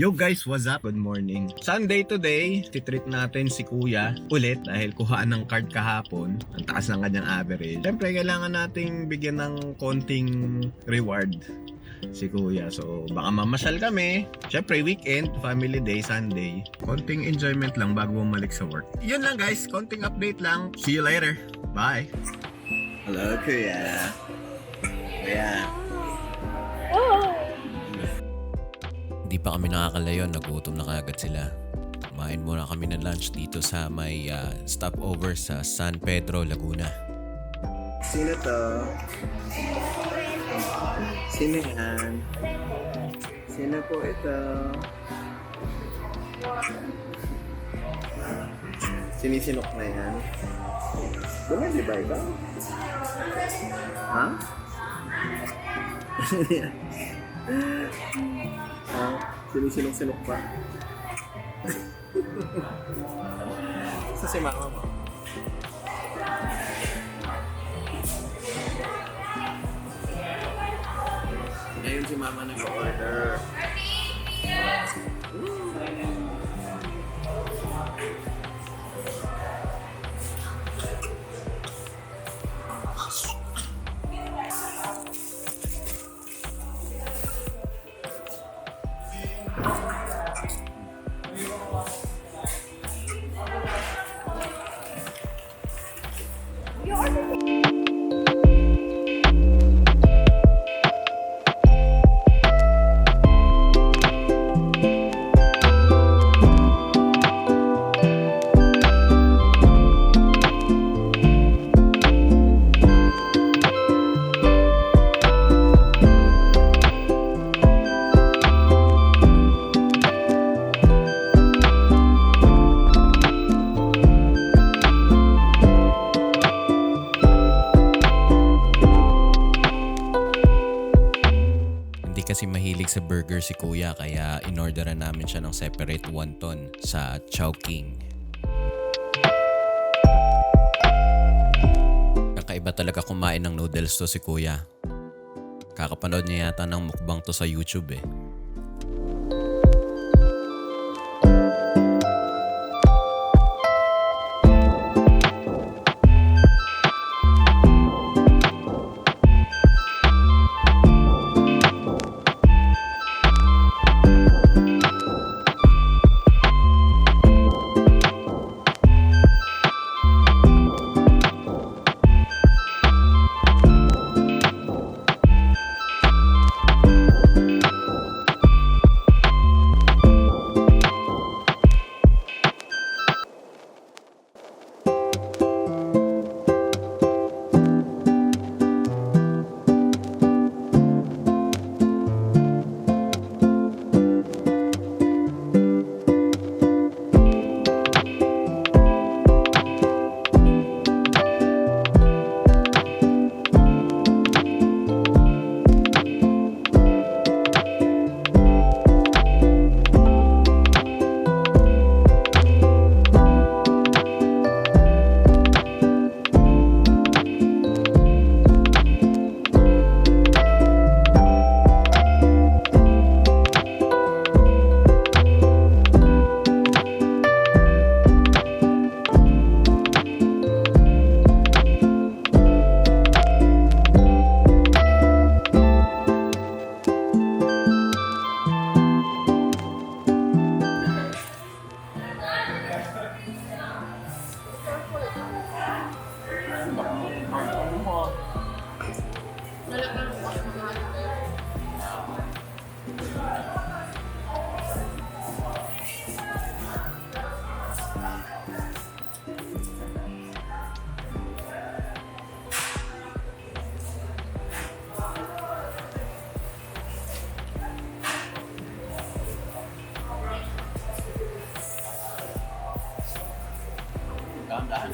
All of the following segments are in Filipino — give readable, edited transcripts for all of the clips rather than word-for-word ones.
Yo guys, what's up? Good morning. Sunday today, titreat natin si Kuya ulit dahil kuhaan ng card kahapon. Ang taas ng kanyang average. Siyempre, kailangan nating bigyan ng konting reward si Kuya. So, baka mamasyal kami. Siyempre, weekend, family day, Sunday. Konting enjoyment lang bago bumalik sa work. Yun lang guys, konting update lang. See you later. Bye! Hello, Kuya. Kuya. Hindi pa kami nakakalayo, nagutom na kaagad sila. Kumain muna kami ng lunch dito sa may stopover sa San Pedro, Laguna. Sino to? Sino yan? Sino po ito? Sinisinok na yan? Bumili ba ikaw? Ha? Sinisinok pa. Sa si mama mo? Ngayon si mama nag-order. Kasi mahilig sa burger si Kuya kaya inorderan namin siya ng separate wonton sa Chowking. Kakaiba talaga kumain ng noodles to si Kuya. Kakapanood niya yata ng mukbang to sa YouTube eh. Dahan-dahan.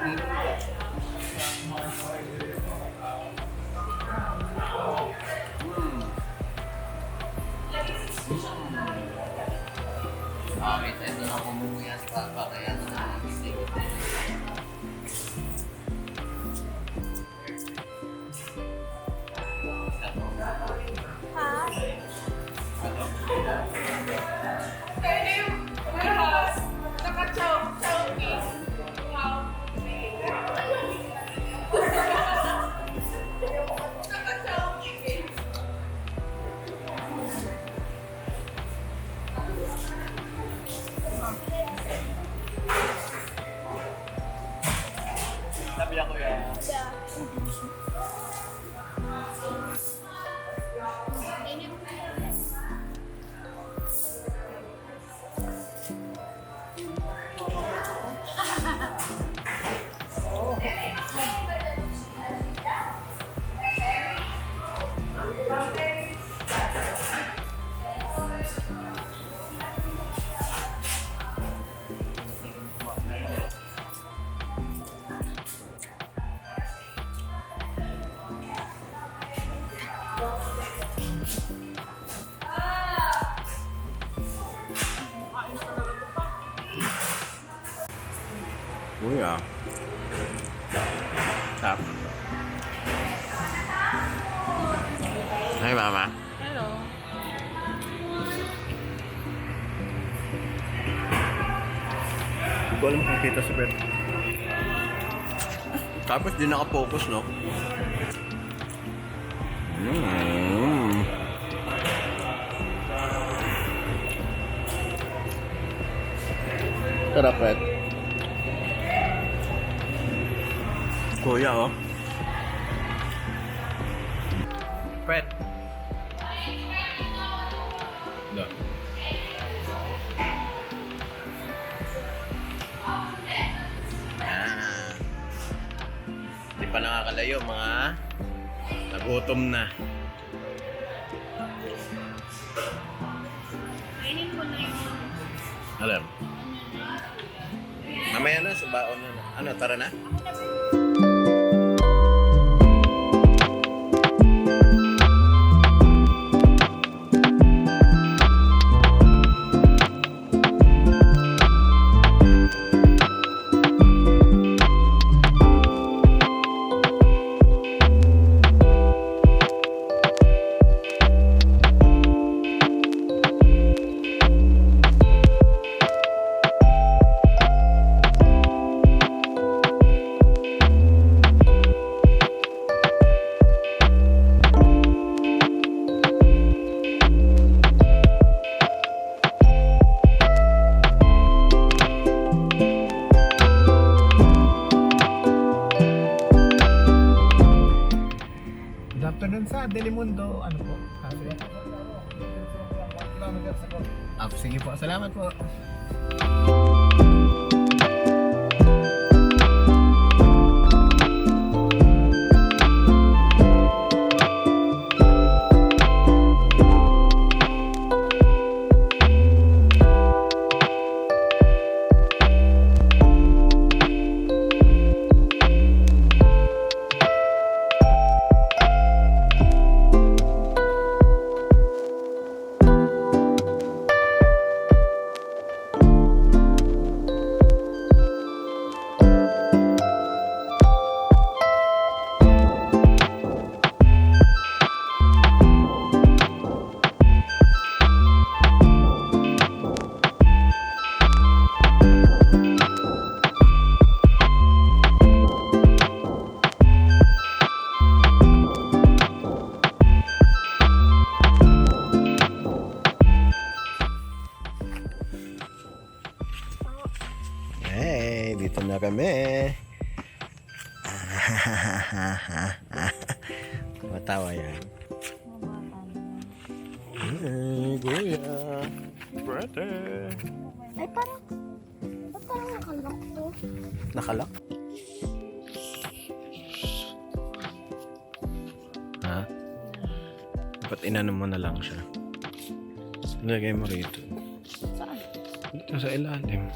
Bakit? Ito na kumumuya si Papa, kaya nakakisig. Sabi ako yan. Kuya. Tap. Hi, Mama. Hello. Hindi ko alam kung kita sa bed. Tapos di nakapokus, no? Sarap, Pet. Kuya, oh. Pet. No. Hindi pa nakakalayo, mga nagutom na. Kainin ko na yung Alam. Mamaya na, sa baon na. Ano, tara na? Good afternoon sa Delimundo. Ano po? Cafe? Sige po. Salamat po. Hey, dito na kami. Matawa yan. Hey, Kuya. Brother. Ay, parang nakalak to. Nakalak? Ha? Dapat inano mo na lang siya. Lagay mo rito. Saan? Dito sa ilalim.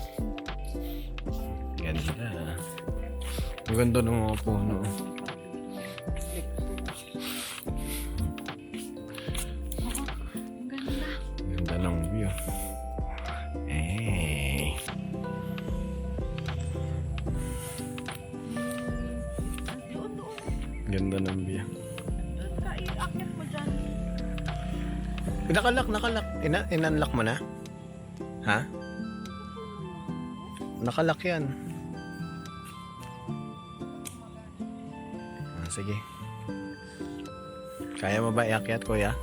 Ganda. Ang ganda ng mga puno. Ang ganda. Ganda ng view. Eh. Doon, doon. Ganda ng view. Kaiakit mo dyan. Nakalak. Inunlock mo na? Ha? Nakalak yan. Sige. Kaya mo ba iakyat, kuya?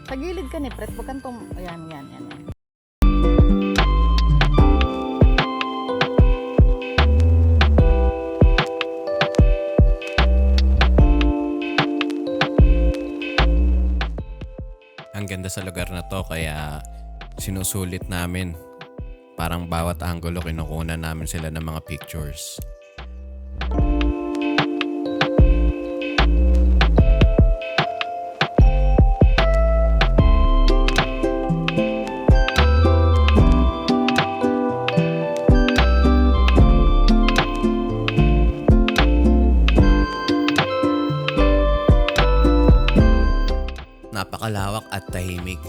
Sa gilid ka ni Pret, wag kang Ayan. Ang ganda sa lugar na to kaya sinusulit namin. Parang bawat anggulo kinukunan namin sila ng mga pictures. Napakalawak at tahimik.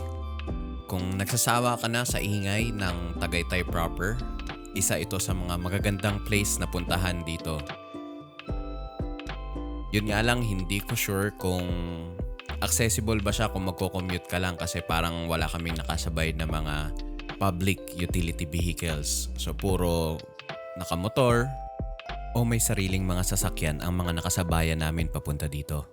Kung nagsasawa ka na sa ingay ng Tagaytay proper, isa ito sa mga magagandang place na puntahan dito. Yun nga lang, hindi ko sure kung accessible ba siya kung magko-commute ka lang kasi parang wala kaming nakasabay na mga public utility vehicles. So puro nakamotor o may sariling mga sasakyan ang mga nakasabayan namin papunta dito.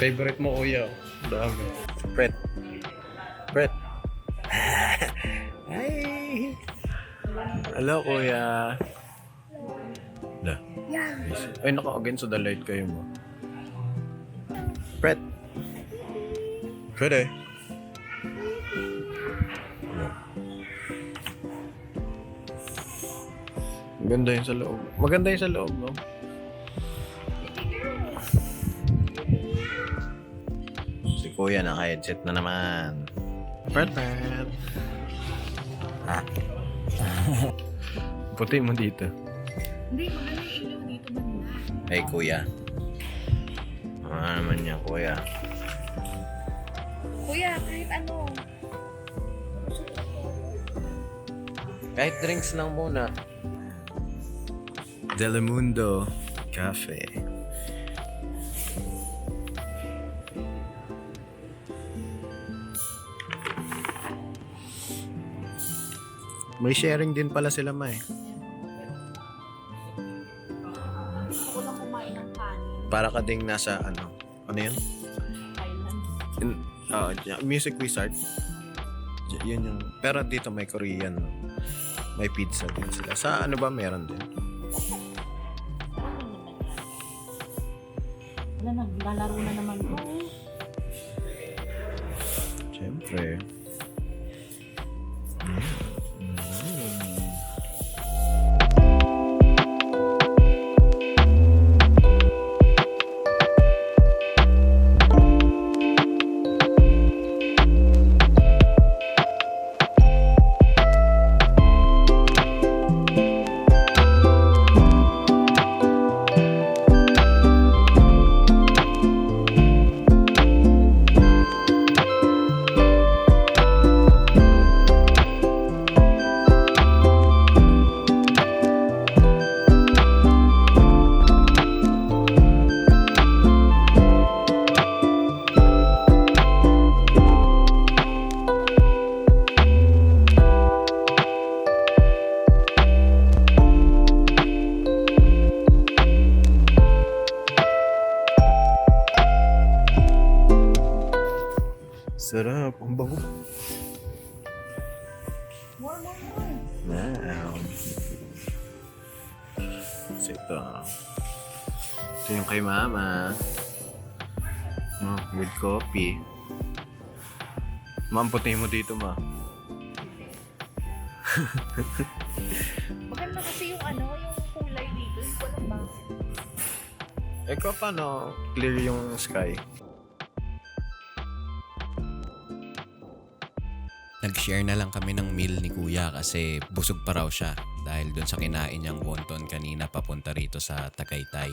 Favorite mo, kuya? Dami. Pret. Hi! Hello, kuya. Da. Yan. Ay, naka-against sa the light kayo mo. Pret. Pwede. Maganda yun sa loob. Maganda yun sa loob, no? Si kuya naka-headset na naman. Pret. Puti mo dito. Hindi, maganda yung ilaw dito banda. Hey, kuya. Ano naman niya, kuya? Kuya, kahit ano. Kahit drinks lang muna. Delimundo Cafe. May sharing din pala sila, May. Ako lang kumain ng kanin. Para ka ding nasa ano yun? Thailand. Music Wizard. Yun yung, pero dito may Korean, no? May pizza din sila. Sa ano ba meron din? Wala, naglalaro na naman ko. Siyempre. Bago. Wow. So ito. Ito yung kay mama. Oh, with coffee. Ma'am, puti mo dito, ma. Maganda kasi yung kulay dito. Hindi ko alam bakit. Ikaw paano clear yung sky? Nag-share na lang kami ng meal ni Kuya kasi busog pa raw siya dahil dun sa kinain niyang wonton kanina papunta rito sa Tagaytay.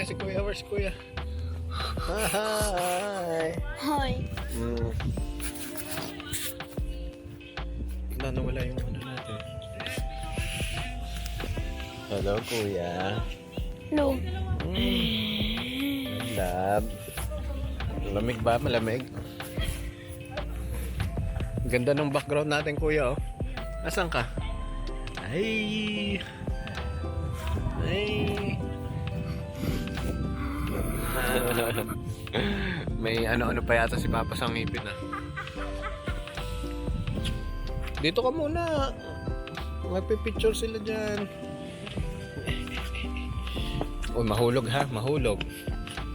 si Kuya, where's Kuya? Hi! Hi. Nawala yung ano natin. Hello, Kuya. Hello. Love. Malamig ba? Malamig? Ganda ng background natin, Kuya, oh. Asan ka? Ay! May ano-ano pa yata si Papa sa ngipin, ah. Dito ka muna. Magpipicture sila dyan. Uy, mahulog ha, mahulog.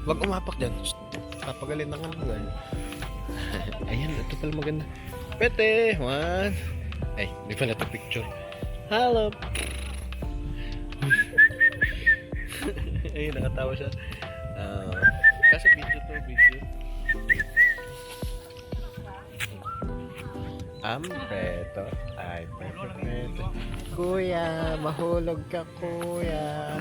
Huwag umapak dyan. Shh, papagalit na ka girl. Ayan, ito pala maganda. Pete, one. Ay, di pala ito picture. Hello. Ayun, nakatawa siya. Kasi video to, video. Preto. Ay, preto. Kuya, mahulog ka, kuya.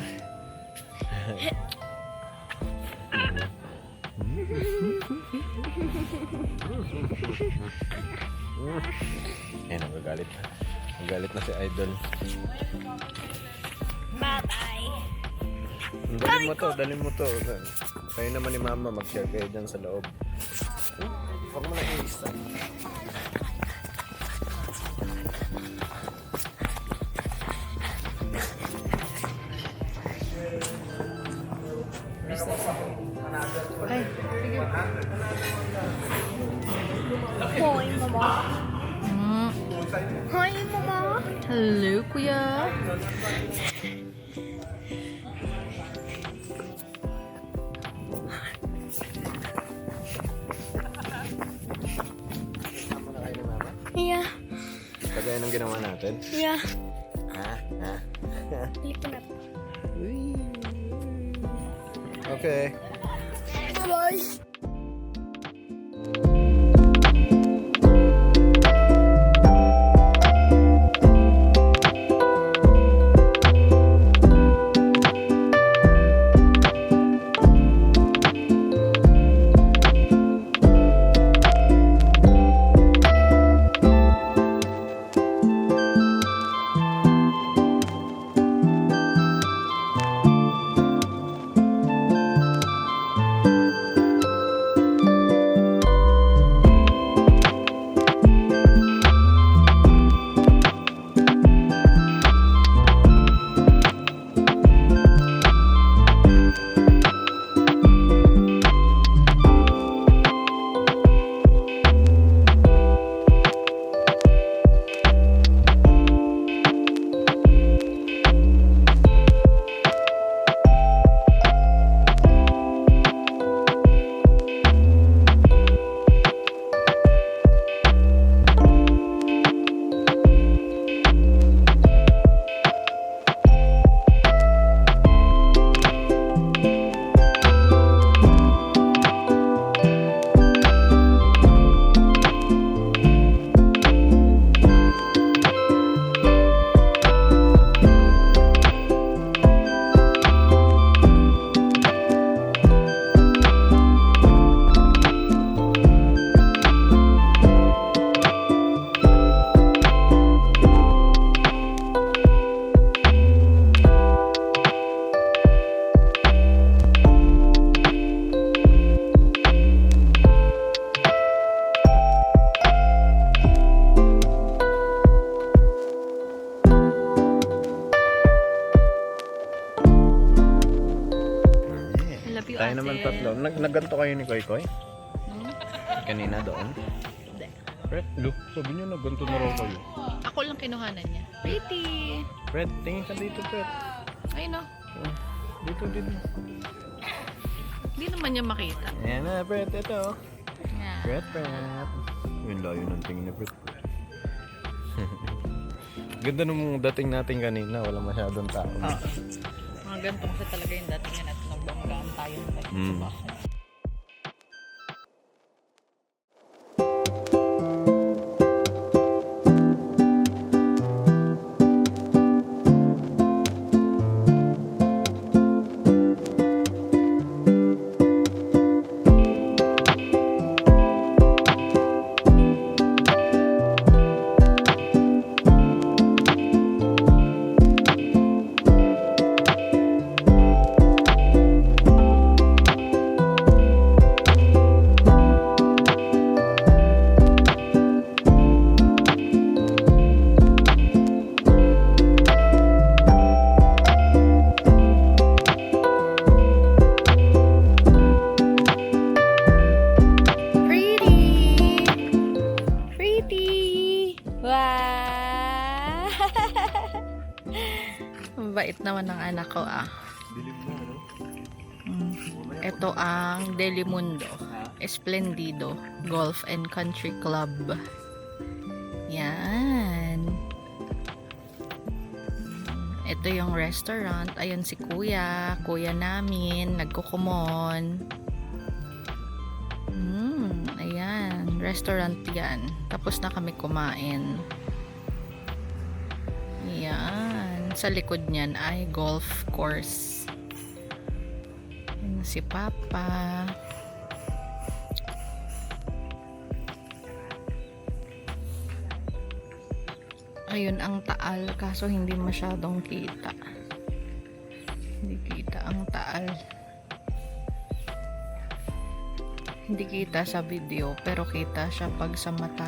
Ayan, nagagalit na. Nagagalit na si Idol. Bye-bye. Dalhin mo to. Kayo naman ni Mama, mag-share kayo dyan sa loob. Huwag mo na i-isa. Ay, sige. Hoy, mama. Hoy, mama. Hello, Kuya. Tama na kayo ni Mama. Yeah. Kagaya ng ginawa natin. Yeah. Ha? Dito na. Okay. Bye-bye. Tayo naman tatlo. Nagganto kayo ni Koy Koy? Kanina doon? Hindi. Fred, look, sabi niyo nagganto na raw kayo. Ako lang kinuhanan niya. Pretty. Fred, tingin ka dito, Fred. Ayun o. Dito. Hindi naman niya makita. Ayan na, Fred. Ito. Yeah. Fred. Yun, layo ng tingin ni Fred. Ganda nung dating natin kanina. Wala masyadong tao. Mga ganito kasi talaga yung dating natin nung banggaan tayo. anak ko Dilim mo, ano? Ito ang Delimundo Esplendido Golf and Country Club. Yan. Ito yung restaurant. Ayun si kuya. Kuya namin. Nagkukumon. Ayan. Restaurant yan. Tapos na kami kumain. Yan. Sa likod niyan ay golf course. Yan si Papa. Ayun ang Taal, kaso hindi masyadong kita. Hindi kita ang Taal. Hindi kita sa video, pero kita siya pag sa mata.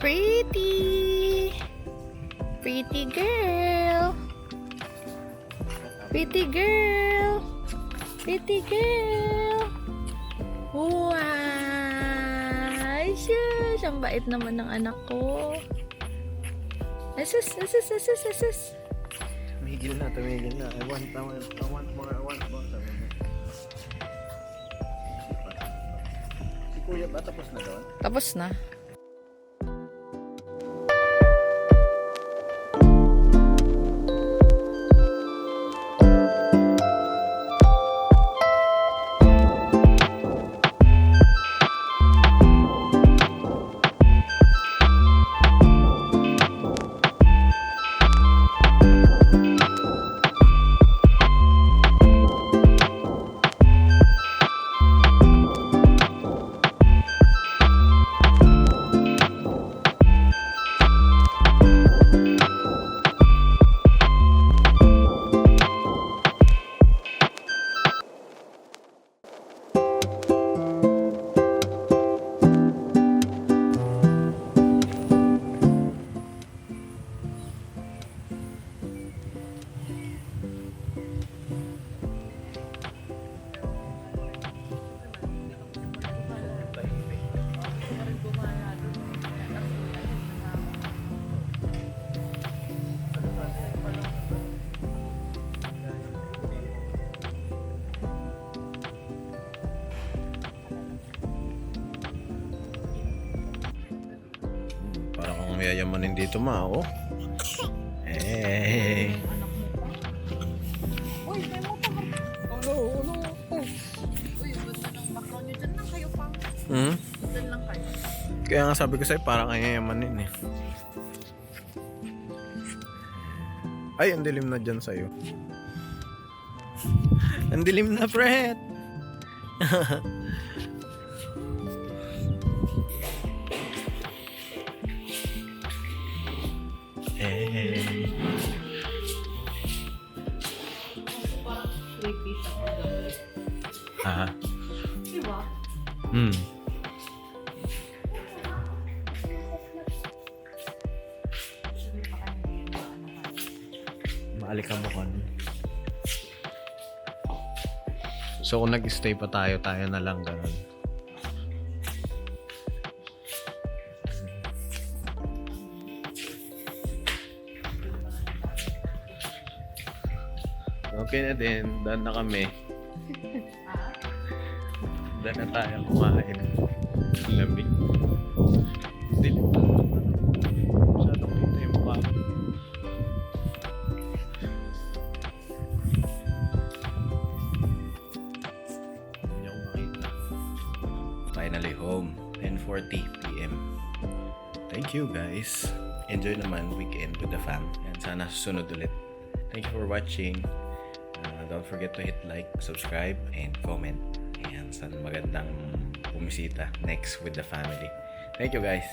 Pretty! Pretty girl! Pretty girl! Pretty girl! Wow! Shush! Ang bait naman ng anak ko. Asus! Asus! Asus! Asus! Tumigil na. I want more. Si Kuya ba tapos na doon? Tapos na. Parang kung yayamanin dito oh. Eh. Uy, may mo pa. Uy, ganda ng background nyo. Diyan lang kayo pang. Diyan lang kayo. Kaya nga sabi ko sa'yo, parang kang yayamanin eh. Ay, ang dilim na dyan sa'yo. Ang dilim na, Fred! Eh. Creepy siya pag gabi. Ah. Diba? Maalikabukan. So kung nag-stay pa tayo na lang ganun. Okay na din, done na kami. Done na tayo kumain. Lamig. Dilim na. Masyadong kita yung mukha. Hindi ako makita. Finally home. 10:40 p.m. Thank you guys. Enjoy naman weekend with the fam. And sana susunod ulit. Thank you for watching. Don't forget to hit like, subscribe, and comment. Ayan, sana magandang bumisita next with the family. Thank you guys.